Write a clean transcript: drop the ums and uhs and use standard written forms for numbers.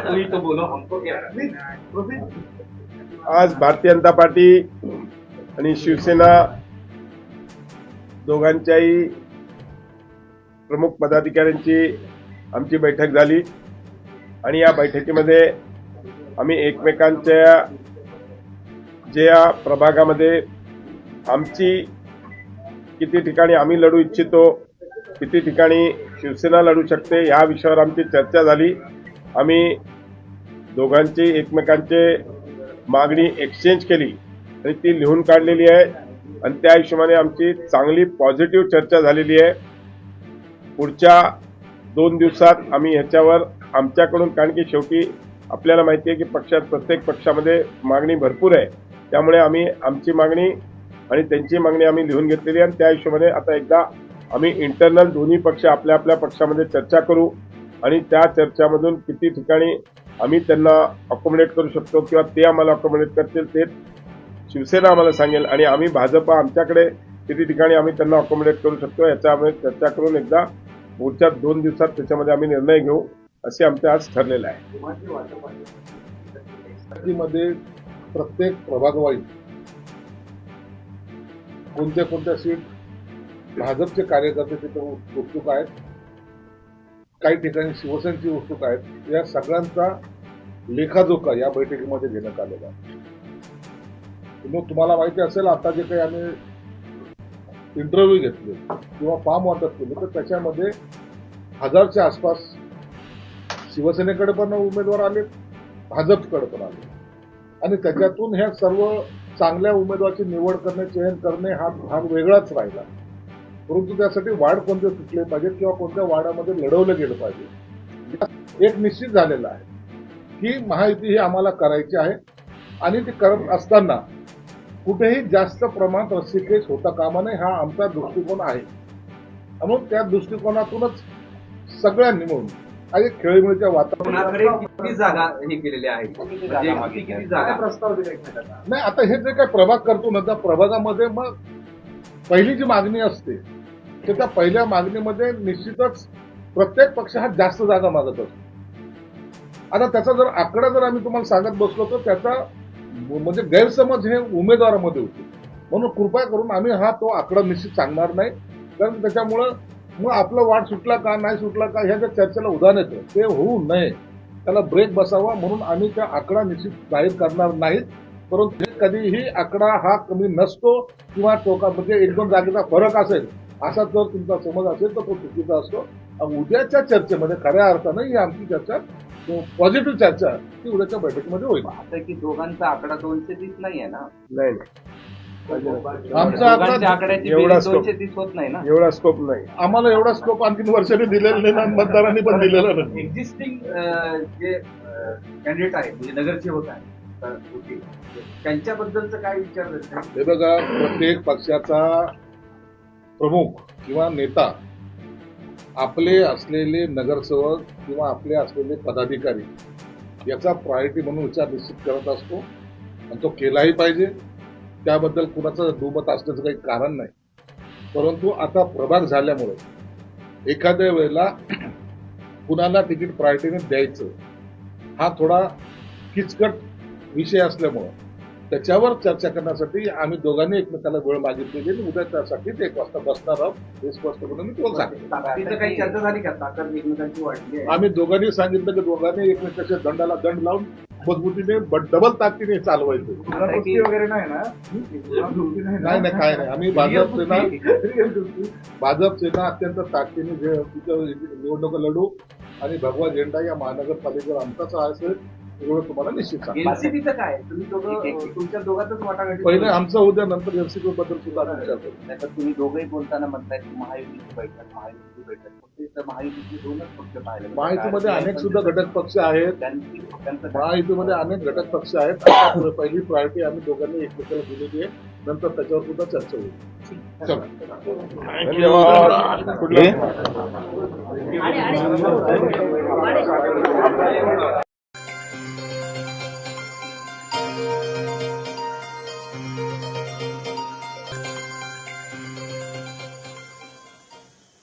कोई तो बोलो हमको क्या। आज भारतीय जनता पार्टी आणि शिवसेना दोघांच्याही प्रमुख पदाधिकाऱ्यांची आमची बैठक झाली आणि या बैठकीमध्ये आम्ही एकमेकांच्या ज्या प्रभागामध्ये आमची किती ठिकाणी आम्ही लढू इच्छितो, किती ठिकाणी शिवसेना लढू शकते, या विषयावर आमची चर्चा झाली। आम्ही दोघांची एकमेकांचे मागणी एक्सचेंज केली आणि ती लिहून काढलेली आहे आणि त्या हिशोबाने आमची चांगली पॉझिटिव्ह चर्चा झालेली आहे। पुढच्या 2 दिवसात आम्ही ह्याच्यावर आमच्याकडून, कारण की शेवटी आपल्याला माहिती आहे की पक्षात प्रत्येक पक्षामध्ये मागणी भरपूर आहे, त्यामुळे आम्ही आमची मागणी आणि त्यांची मागणी आम्ही लिहून घेतलेली आहे आणि त्या हिशोबाने आता एकदा आम्ही इंटरनल दोन्ही पक्ष आपल्या आपल्या पक्षामध्ये चर्चा करू आणि त्या चर्चामधून किती ठिकाणी आम्ही त्यांना अकोमोडेट करू शकतो किंवा ते आम्हाला अकोमोडेट करतील ते शिवसेना आम्हाला सांगेल आणि आम्ही भाजप आमच्याकडे किती ठिकाणी आम्ही त्यांना अकोमोडेट करू शकतो याचा आम्ही चर्चा करून एकदा पुढच्या 2 दिवसात त्याच्यामध्ये आम्ही निर्णय घेऊ असे आमचं आज ठरलेलं आहे। मध्ये प्रत्येक प्रभागवाईज कोणत्या कोणत्या सीट भाजपचे कार्यकर्ते तिथे उत्सुक आहेत, काही ठिकाणी शिवसेनेची उत्सुक आहेत, या सगळ्यांचा लेखाजोखा या बैठकीमध्ये घेण्यात आलेला आहे। मग तुम्हाला माहिती असेल, आता जे काही आम्ही इंटरव्ह्यू घेतले किंवा फॉर्म वाटप केले तर त्याच्यामध्ये 1000च्या आसपास शिवसेनेकडे पण उमेदवार आले, भाजपकडे पण आले आणि त्याच्यातून ह्या सर्व चांगल्या उमेदवाराची निवड करणे, चयन करणे हा भाग वेगळाच राहिला। परंतु त्यासाठी वार्ड कोणते सुटले पाहिजेत किंवा कोणत्या वार्डामध्ये लढवलं गेलं पाहिजे एक निश्चित झालेलं आहे की महायुती ही आम्हाला करायची आहे आणि ती करत असताना कुठेही जास्त प्रमाणात रस्सीखेच होता कामा नये हा आमचा दृष्टिकोन आहे। म्हणून त्या दृष्टिकोनातूनच सगळ्यांनी मिळून आणि खेळीमेळीच्या कोणाकडे किती जागा हे केलेल्या आहेत, म्हणजे किती जागा प्रस्ताव दिले नाही। आता हे जे काही प्रभाग करतो ना त्या प्रभागामध्ये मग पहिली जी मागणी असते तर त्या पहिल्या मागणीमध्ये निश्चितच प्रत्येक पक्ष हा जास्त जागा मागत असतो। आता त्याचा जर आकडा जर आम्ही तुम्हाला सांगत बसलो तर त्याचा म्हणजे गैरसमज हे उमेदवारामध्ये होते, म्हणून कृपया करून आम्ही हा तो आकडा निश्चित सांगणार नाही, कारण त्याच्यामुळं मग आपलं वाट सुटला का नाही सुटला का ह्या ज्या चर्चेला उदाहरण येतं ते होऊ नये, त्याला ब्रेक बसावा म्हणून आम्ही त्या आकडा निश्चित जाहीर करणार नाहीत। परंतु कधीही आकडा हा कमी नसतो किंवा टोका म्हणजे 1-2 जागेचा फरक असेल असा जर तुमचा समज असेल तर तो चुकीचा असतो। उद्याच्या चर्चेमध्ये खऱ्या अर्थानं ही आमची चर्चा पॉझिटिव्ह चर्चा ती उद्याच्या बैठकीमध्ये होईल। आता की दोघांचा आकडा 230 नाही आहे ना? नाही, आमचा आकड्याची एवढा 230 होत नाही ना, एवढा स्कोप नाही आम्हाला एवढा स्कोप आणखी वर्षाने दिलेला नाही आणि मतदारांनी पण दिलेला नाही। एक्झिस्टिंग जे कॅन्डिडेट आहे म्हणजे नगरसेवक आहे त्यांच्याबद्दलचं काय विचार करतात? हे बघा, प्रत्येक पक्षाचा प्रमुख किंवा नेता आपले असलेले नगरसेवक किंवा आपले असलेले पदाधिकारी याचा प्रायोरिटी म्हणून विचार निश्चित करत असतो आणि तो केलाही पाहिजे, त्याबद्दल कुणाचं दुमत असण्याचं काही कारण नाही। परंतु आता प्रभाग झाल्यामुळे एखाद्या वेळेला कुणाला तिकीट प्रायोरिटीने द्यायचं हा थोडा किचकट विषय असल्यामुळं त्याच्यावर चर्चा करण्यासाठी आम्ही दोघांनी एकमेकाला वेळ मागितलेली आणि उद्या त्यासाठी 1 वाजता बसणार आहोत हे स्पष्टपणे मी तुम्हाला सांगितलं। तिथं काही चर्चा झाली का? ताकद एकमेकांची वाढली आहे? आम्ही दोघांनी सांगितलं की दोघांनी एकमेकाच्या दंडाला दंड लावून मजबूतीने डबल ताकदीने चालवायचं वगैरे नाही ना? नाही काय नाही। आम्ही भाजप सेना अत्यंत ताकदीने तिथं निवडणुका लढू आणि भगवा झेंडा या महानगरपालिकेवर आमचाच असेल एवढं तुम्हाला निश्चित सांगतो। एनसीपीचं काय? तुम्ही दोघं तुमच्या दोघांतच वाटाघाटी पहिले आमचं उद्या नंतर एनसीपी बद्दल सुद्धा विचार करू। नाही तर तुम्ही दोघंही बोलताना म्हणताय की महायुतीची बैठक फक्त इथं महायुतीचे 2च पक्ष पाहिले। महायुतीमध्ये अनेक सुद्धा घटक पक्ष आहेत, महायुतीमध्ये अनेक घटक पक्ष आहेत। आता पहिली प्रायोरिटी आम्ही दोघांनी एकमेकाला दिलेली आहे, नंतर त्याच्यावर सुद्धा चर्चा होईल। धन्यवाद।